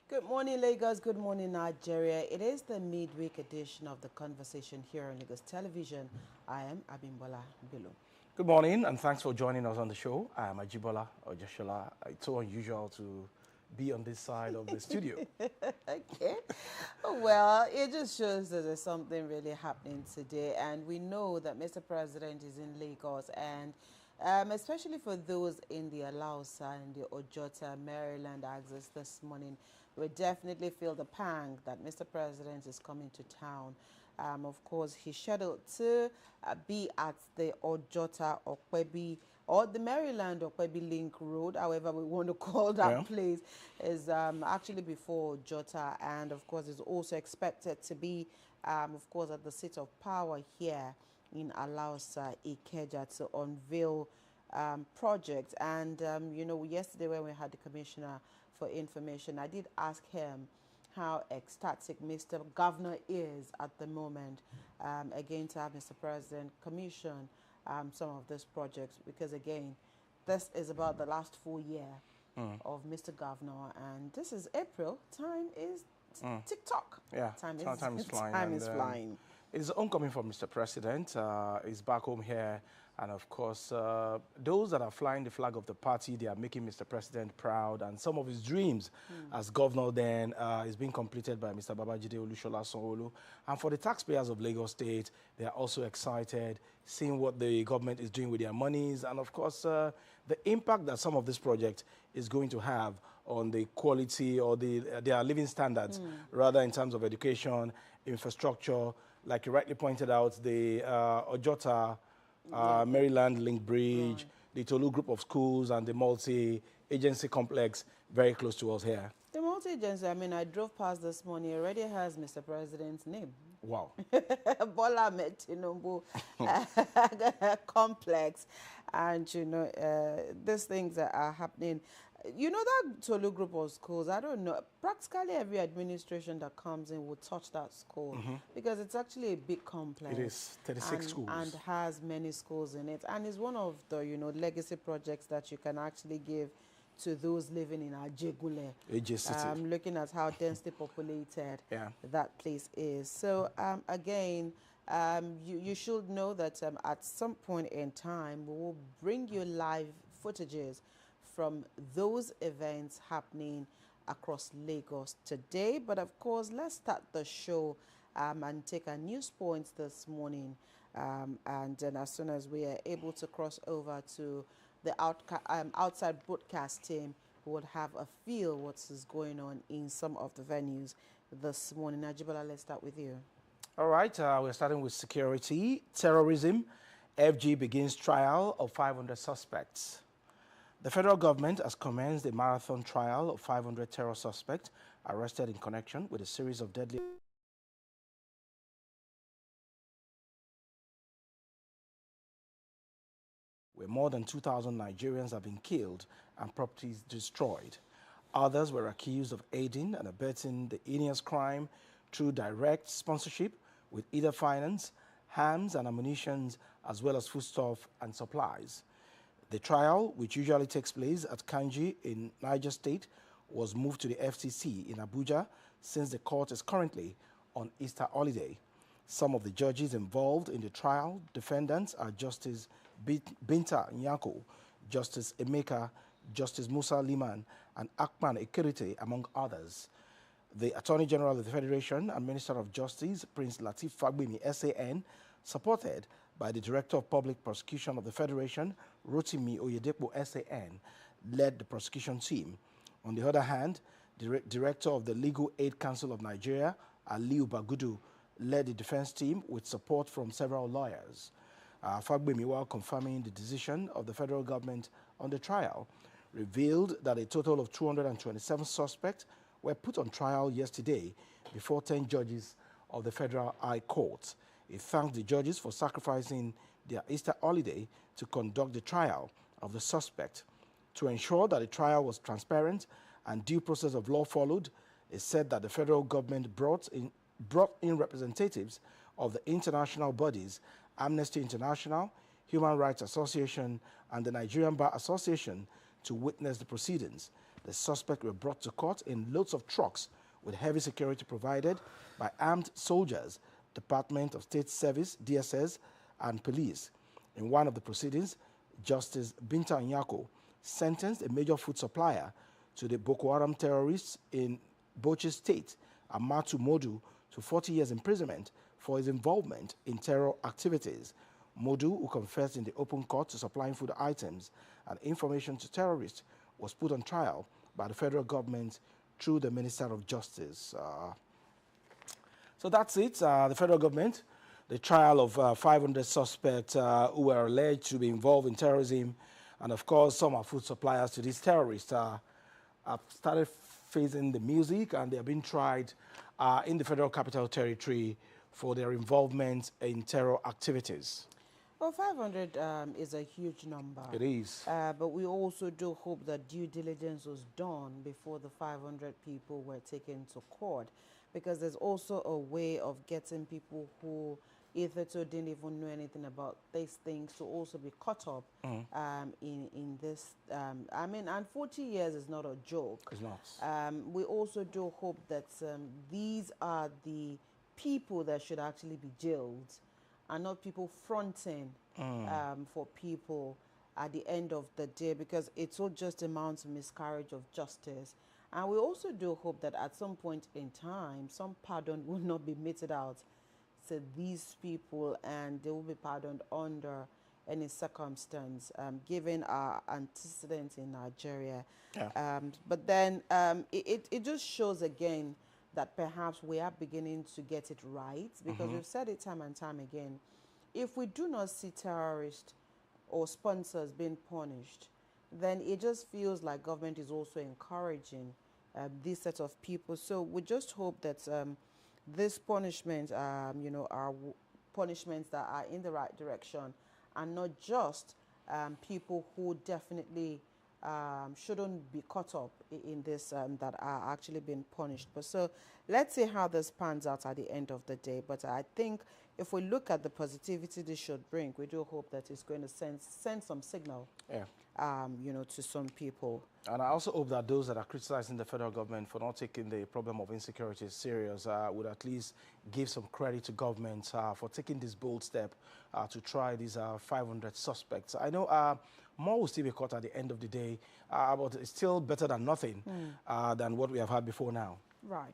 Good morning, Lagos. Good morning, Nigeria. It is the midweek edition of The Conversation here on Lagos Television. I am Abimbola Bilo. Good morning, and thanks for joining us on the show. I am Ajibola Ojeshola. It's so unusual to be on this side of the studio. Okay. Well, it just shows that there's something really happening today. And we know that Mr. President is in Lagos. And especially for those in the Alausa and the Ojota, Maryland axis this morning, we definitely feel the pang that Mr. President is coming to town. Of course, he's scheduled to be at the Ojota Okwebi or the Maryland Okwebi Link Road, however we want to call that place, is actually before Ojota, and of course is also expected to be, of course, at the seat of power here in Alausa, Ikeja, to unveil projects. And, yesterday when we had the Commissioner for Information, I did ask him how ecstatic Mr. Governor is at the moment, again, to have Mr. President commission some of these projects, because again, this is about the last full year of Mr. Governor, and this is April. Time is TikTok. Yeah, time is flying. Time is flying. It's homecoming for Mr. President. He's back home here. And of course, those that are flying the flag of the party, they are making Mr. President proud. And some of his dreams as governor then is being completed by Mr. Babajide Olushola Sanwo-Olu. And for the taxpayers of Lagos State, they are also excited, seeing what the government is doing with their monies. And of course, the impact that some of this project is going to have on the quality or their living standards, rather in terms of education, infrastructure. Like you rightly pointed out, the Ojota, Maryland Link Bridge, the Tolu group of schools, and the multi-agency complex very close to us here. The multi-agency, I mean, I drove past this morning, it already has Mr. President's name. Wow. Bola Ahmed Tinubu complex. And, these things that are happening. You know that Tolu group of schools, I don't know, practically every administration that comes in will touch that school because it's actually a big complex. It is, 36 schools. And has many schools in it. And it's one of the, legacy projects that you can actually give to those living in Ajegule. Looking at how densely populated that place is. So, again, you should know that at some point in time, we will bring you live footages from those events happening across Lagos today. But of course, let's start the show and take our news points this morning. And then as soon as we are able to cross over to the outside broadcast team, we would have a feel what is going on in some of the venues this morning. Ajibola, let's start with you. All right, we're starting with security. Terrorism. FG begins trial of 500 suspects. The federal government has commenced a marathon trial of 500 terror suspects arrested in connection with a series of deadly where more than 2,000 Nigerians have been killed and properties destroyed. Others were accused of aiding and abetting the heinous crime through direct sponsorship with either finance, arms and ammunition, as well as foodstuff and supplies. The trial, which usually takes place at Kanji in Niger State, was moved to the FCC in Abuja since the court is currently on Easter holiday. Some of the judges involved in the trial, defendants, are Justice Binta Nyako, Justice Emeka, Justice Musa Liman, and Akpan Ekirite, among others. The Attorney General of the Federation and Minister of Justice, Prince Lateef Fagbemi, SAN, supported by the Director of Public Prosecution of the Federation, Rotimi Oyedepo, SAN, led the prosecution team. On the other hand, the Director of the Legal Aid Council of Nigeria, Aliu Bagudu, led the defense team with support from several lawyers. Fagbemi, while confirming the decision of the federal government on the trial, revealed that a total of 227 suspects were put on trial yesterday before 10 judges of the Federal High Court. He thanked the judges for sacrificing their Easter holiday to conduct the trial of the suspect. To ensure that the trial was transparent and due process of law followed, it said that the federal government brought in representatives of the international bodies, Amnesty International, Human Rights Association, and the Nigerian Bar Association to witness the proceedings. The suspects were brought to court in loads of trucks with heavy security provided by armed soldiers, Department of State Service, DSS, and police. In one of the proceedings, Justice Binta Nyako sentenced a major food supplier to the Boko Haram terrorists in Bauchi State, Amatu Modu, to 40 years imprisonment for his involvement in terror activities. Modu, who confessed in the open court to supplying food items and information to terrorists, was put on trial by the federal government through the Minister of Justice. So that's it. The federal government, the trial of 500 suspects who were alleged to be involved in terrorism, and of course some are food suppliers to these terrorists, have started facing the music, and they are being tried in the Federal Capital Territory for their involvement in terror activities. Well, 500 is a huge number. It is. But we also do hope that due diligence was done before the 500 people were taken to court, because there's also a way of getting people who either didn't even know anything about these things to also be caught up in this. I mean, and 40 years is not a joke. It's not. We also do hope that these are the people that should actually be jailed, and not people fronting for people at the end of the day, because it will just amount to miscarriage of justice. And we also do hope that at some point in time, some pardon will not be meted out to these people, and they will be pardoned under any circumstance, given our antecedents in Nigeria. Yeah. But then it just shows again that perhaps we are beginning to get it right, because we've said it time and time again. If we do not see terrorists or sponsors being punished, then it just feels like government is also encouraging this set of people. So we just hope that this punishment, you know, are punishments that are in the right direction, and not just people who definitely shouldn't be caught up in this, that are actually being punished. But so let's see how this pans out at the end of the day. But I think if we look at the positivity this should bring, we do hope that it's going to send some signal, you know, to some people. And I also hope that those that are criticizing the federal government for not taking the problem of insecurity serious would at least give some credit to government for taking this bold step to try these 500 suspects. I know more will still be caught at the end of the day, but it's still better than nothing than what we have had before now. Right.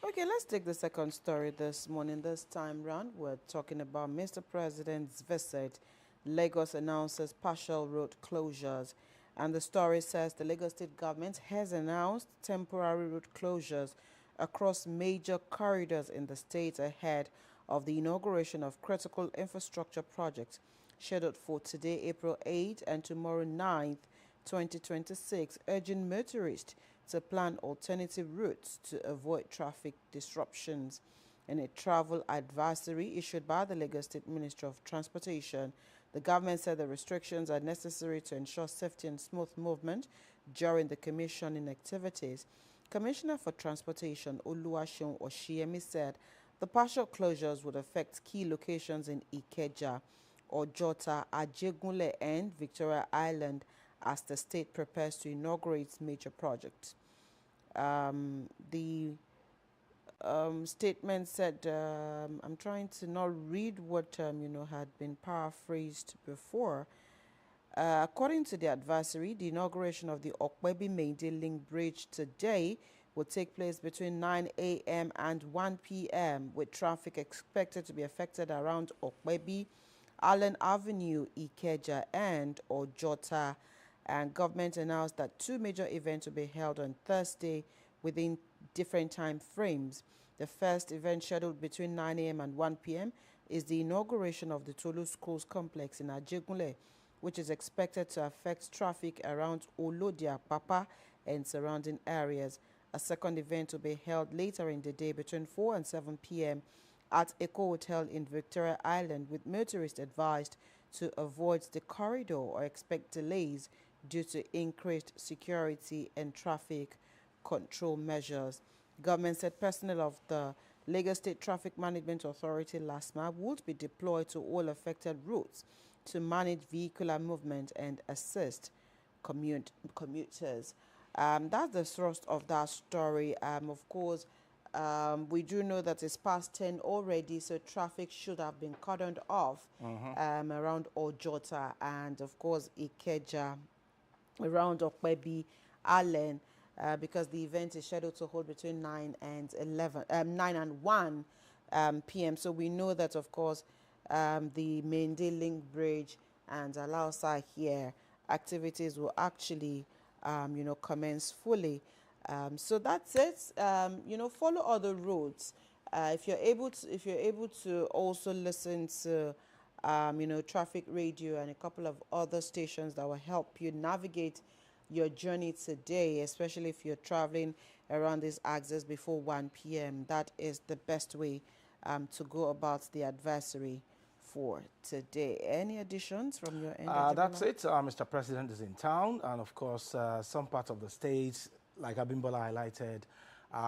Okay, let's take the second story this morning. This time round, we're talking about Mr. President's visit. Lagos announces partial road closures. And the story says the Lagos State government has announced temporary road closures across major corridors in the state ahead of the inauguration of critical infrastructure projects scheduled for today, April 8, and tomorrow, 9th, 2026, urging motorists to plan alternative routes to avoid traffic disruptions. In a travel advisory issued by the Lagos State Ministry of Transportation, the government said the restrictions are necessary to ensure safety and smooth movement during the commissioning activities. Commissioner for Transportation Oluwaseun Oshiemi said the partial closures would affect key locations in Ikeja, Ojota, Ajegunle, and Victoria Island as the state prepares to inaugurate major projects. The statement said, I'm trying to not read what you know, had been paraphrased before. According to the advisory, the inauguration of the Okpebi Mainde Link Bridge today will take place between 9 a.m. and 1 p.m. with traffic expected to be affected around Okpebi, Allen Avenue, Ikeja, and Ojota. And government announced that two major events will be held on Thursday within different time frames. The first event, scheduled between 9 a.m. and 1 p.m., is the inauguration of the Tolu Schools Complex in Ajegunle, which is expected to affect traffic around Olodia, Papa, and surrounding areas. A second event will be held later in the day between 4 and 7 p.m. at Eco Hotel in Victoria Island, with motorists advised to avoid the corridor or expect delays due to increased security and traffic control measures. Government said personnel of the Lagos State Traffic Management Authority, LASMA, would be deployed to all affected routes to manage vehicular movement and assist commuters. That's the thrust of that story. Of course, we do know that it's past 10 already, so traffic should have been cordoned off around Ojota and, of course, Ikeja, around Okpebi, Allen, because the event is scheduled to hold between 9 and 1 p.m. So we know that, of course, the Mende Link Bridge and Alausa here, activities will actually, commence fully. So that's it. Follow other routes. If you're able to also listen to, traffic radio and a couple of other stations that will help you navigate your journey today, especially if you're traveling around these axes before 1 p.m. That is the best way to go about the adversary for today. Any additions from your end? That's it. Mr. President is in town, and of course, some parts of the state, like Abimbola highlighted,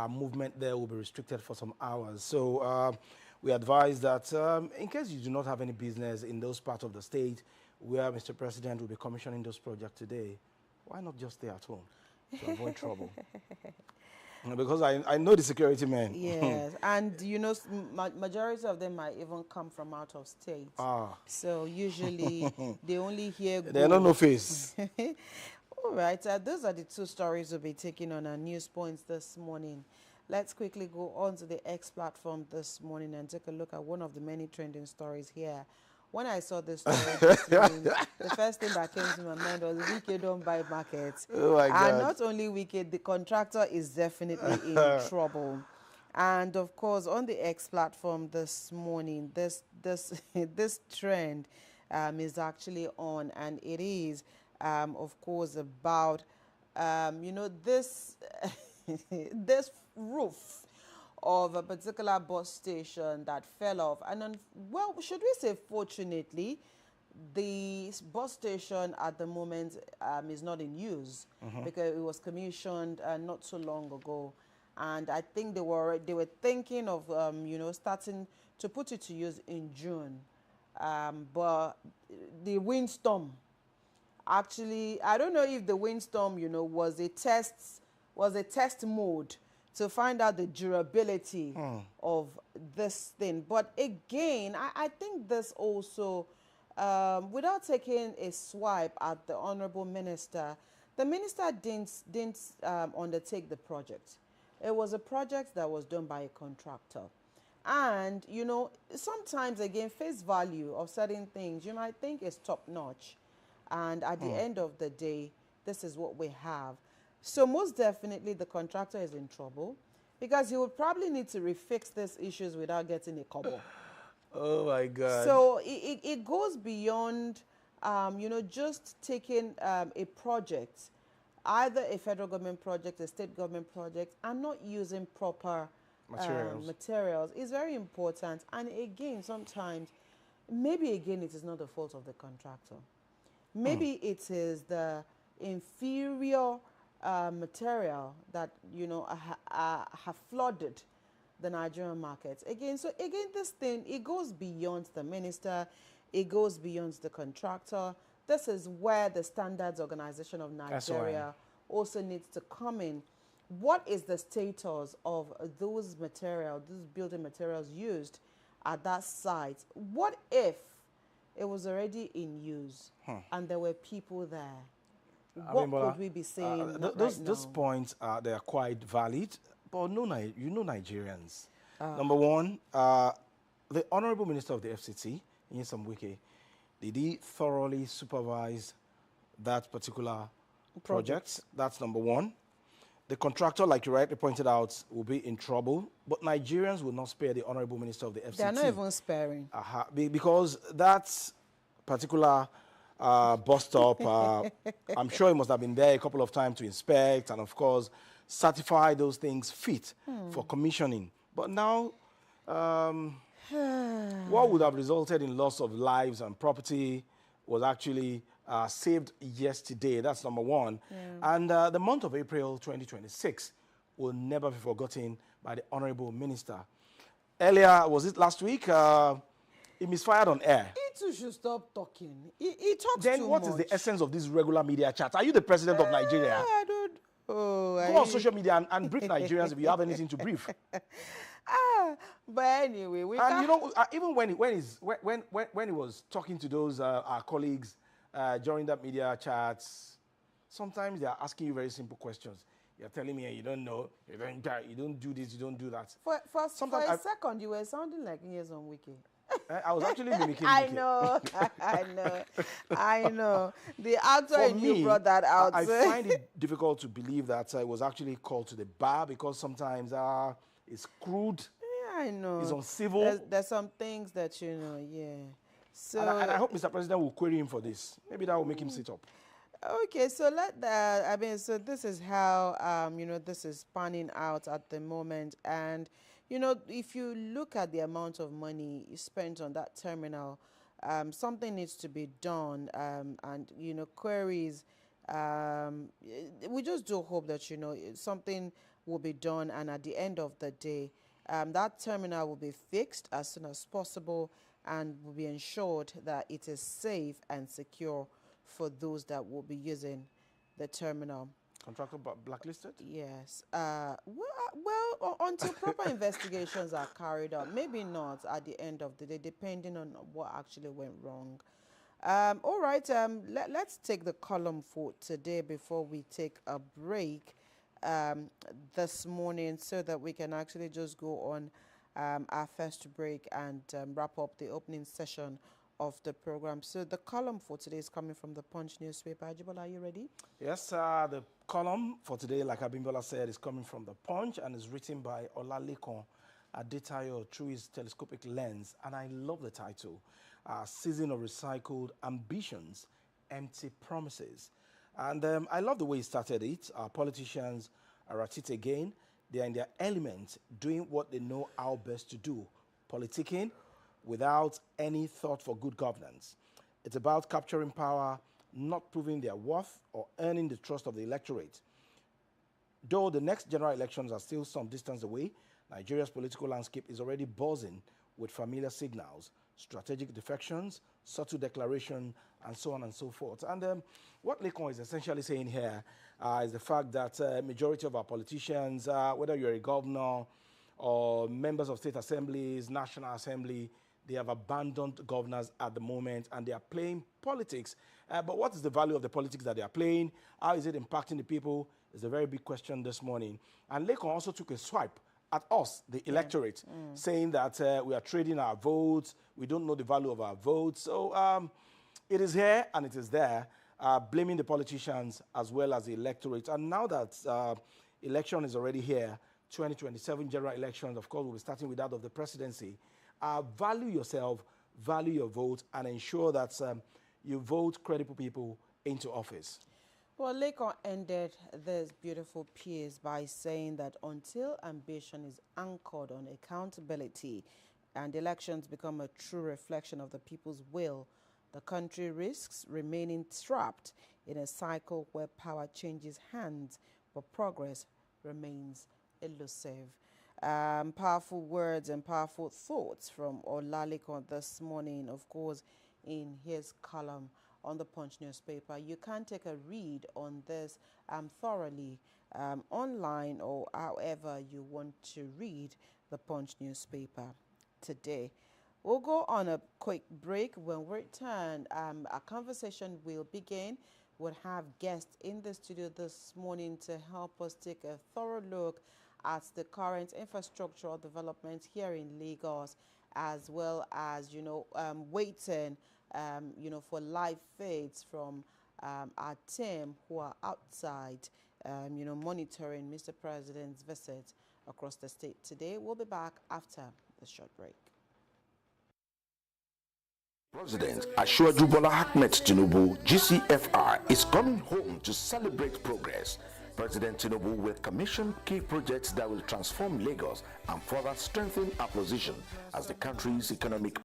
movement there will be restricted for some hours. So we advise that in case you do not have any business in those parts of the state where Mr. President will be commissioning those projects today, why not just stay at home to avoid trouble? Because I know the security men. Yes, and majority of them might even come from out of state. So usually they only hear good. They don't know face. All right, those are the two stories we'll be taking on our news points this morning. Let's quickly go on to the X platform this morning and take a look at one of the many trending stories here. When I saw this story this morning, the first thing that came to my mind was Wike don't buy markets. Oh my God. And not only Wike, the contractor is definitely in trouble. And of course, on the X platform this morning, this trend is actually on, and it is, of course, about this this roof of a particular bus station that fell off. And well, should we say fortunately, the bus station at the moment is not in use because it was commissioned not so long ago. And I think they were thinking of starting to put it to use in June, but the windstorm. Actually, I don't know if the windstorm was a test mode to find out the durability of this thing. But again, I think this also, without taking a swipe at the Honorable Minister, the Minister didn't undertake the project. It was a project that was done by a contractor. And, sometimes, again, face value of certain things, you might think is top-notch. And at the end of the day, this is what we have. So most definitely the contractor is in trouble because he would probably need to refix these issues without getting a kobo. Oh my God. So it goes beyond, just taking a project, either a federal government project, a state government project, and not using proper materials is very important. And again, sometimes, maybe again, it is not the fault of the contractor. Maybe it is the inferior material that have flooded the Nigerian markets. Again, this thing, it goes beyond the minister, it goes beyond the contractor. This is where the Standards Organization of Nigeria also needs to come in. What is the status of those materials, those building materials used at that site? What if it was already in use and there were people there? What could we be saying those points, they are quite valid, but Nigerians. Number one, the Honorable Minister of the FCT, Nyesom Wike, did he thoroughly supervise that particular project? That's number one. The contractor, like you rightly pointed out, will be in trouble, but Nigerians will not spare the Honorable Minister of the FCT. They're not even sparing. Because that particular bus stop, I'm sure he must have been there a couple of times to inspect and, of course, certify those things fit for commissioning. But now, what would have resulted in loss of lives and property was actually saved yesterday. That's number one. Yeah. And the month of April 2026 will never be forgotten by the Honorable Minister. Earlier, was it last week? He misfired on air. He too should stop talking. He talks then too what much. Is the essence of this regular media chat? Are you the president of Nigeria? Oh, Go on social media and brief Nigerians if you have anything to brief. But anyway, we And can't. you know, even when he was talking to those our colleagues during that media chats, sometimes they are asking you very simple questions. You're telling me you don't know, you don't do this, you don't do that. For Sometimes a second, you were sounding like Years on Wiki. I was actually mimicking. I Wiki. know, I know. The actor For in you brought that out. I find it difficult to believe that it was actually called to the bar because sometimes it's crude, Yeah, I know. it's uncivil. There's some things that yeah. So And I hope Mr. President will query him for this. Maybe that will make him sit up. okay, so so this is how, this is panning out at the moment. And, if you look at the amount of money spent on that terminal, something needs to be done. And, queries, we just do hope that, something will be done. And at the end of the day, that terminal will be fixed as soon as possible and will be ensured that it is safe and secure for those that will be using the terminal. Contractor blacklisted? Yes. Well, until proper investigations are carried out, maybe not at the end of the day, depending on what actually went wrong. All right. Let's take the column for today before we take a break this morning, so that we can actually just go on our first break and wrap up the opening session of the program. So the column for today is coming from the Punch newspaper. Ajibola, are you ready? Yes, the column for today, like Abimbola said, is coming from the Punch and is written by Olalekan Adetayo through his telescopic lens. And I love the title, Season of Recycled Ambitions, Empty Promises. And I love the way he started it. Our politicians are at it again. They are in their element, doing what they know how best to do, politicking, without any thought for good governance. It's about capturing power, not proving their worth or earning the trust of the electorate. Though the next general elections are still some distance away, Nigeria's political landscape is already buzzing with familiar signals, strategic defections, subtle declaration, and so on and so forth. And what Lekon is essentially saying here is the fact that majority of our politicians, whether you're a governor or members of state assemblies, national assembly, they have abandoned governors at the moment and they are playing politics. But what is the value of the politics that they are playing? How is it impacting the people? Is a very big question this morning. And Lekon also took a swipe at us, the electorate, saying that we are trading our votes. We don't know the value of our votes. So it is here and it is there, blaming the politicians as well as the electorate. And now that election is already here, 2027 general elections, of course, we'll be starting with that of the presidency. Value yourself, value your vote, and ensure that you vote credible people into office. Well, Lekon ended this beautiful piece by saying that until ambition is anchored on accountability and elections become a true reflection of the people's will, the country risks remaining trapped in a cycle where power changes hands, but progress remains elusive. Powerful words and powerful thoughts from Olalekan this morning, of course, in his column on the Punch newspaper. You can take a read on this thoroughly online or however you want to read the Punch newspaper today. We'll go on a quick break. When we return, our conversation will begin. We'll have guests in the studio this morning to help us take a thorough look at the current infrastructural development here in Lagos, as well as, waiting, for live feeds from our team who are outside, monitoring Mr. President's visit across the state today. We'll be back after the short break. President Asiwaju Bola Ahmed Tinubu, GCFR, is coming home to celebrate progress. President Tinubu will commission key projects that will transform Lagos and further strengthen our position as the country's economic